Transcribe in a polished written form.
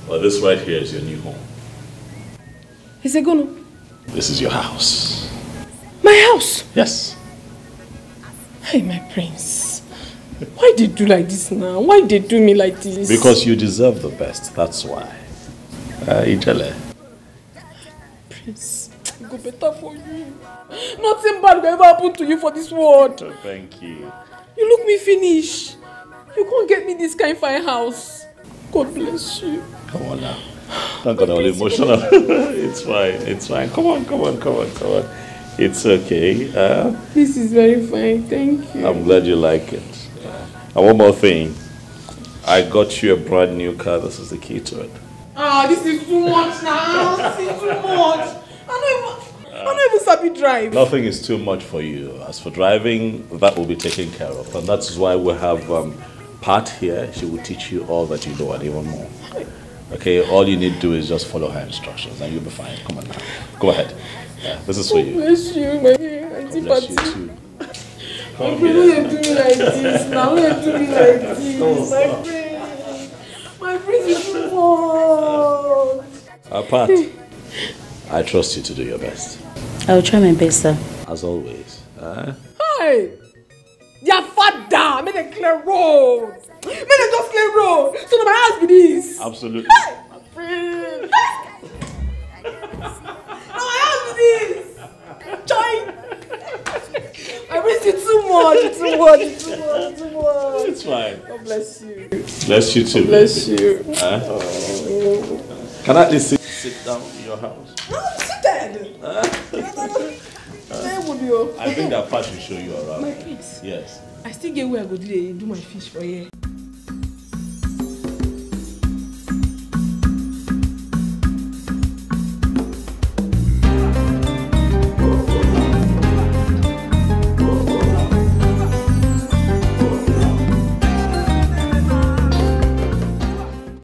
Well, this right here is your new home. Is it gonna? This is your house. My house? Yes. Hey, my prince. Why did you do like this now? Why did you do me like this? Because you deserve the best, that's why. Ijele. Prince, it go better for you. Nothing bad will ever happen to you for this world. Oh, thank you. You look me finish. You can't get me this kind of fine house. God bless you. Come on now. Don't get all emotional. It's fine. It's fine. Come on. It's okay. This is very fine. Thank you. I'm glad you like it. And one more thing. I got you a brand new car. This is the key to it. This is too much now. This is too much. I don't even sabi drive. Nothing is too much for you. As for driving, that will be taken care of. And that's why we have Pat here. She will teach you all that you know and even more. Okay, all you need to do is just follow her instructions and you'll be fine. Come on now. Go ahead. This is for you. Bless you, my Auntie Bless you Patty. too. My friend, why you do me like this? Now why you do me like this? My friend is too much. Pat, I trust you to do your best. I will try my best, sir. As always. Hey! Your father made a clear road! Made a just clear road! So now my house be this! Absolutely. Hey! My friend! Now my house be this! Join! I miss you too much! It's fine. God bless you. Bless you too. Bless you. Can I at least sit down in your house? No, sit down! I think that Pat should show you around. My kids. Yes. I still get where I go do my fish for here.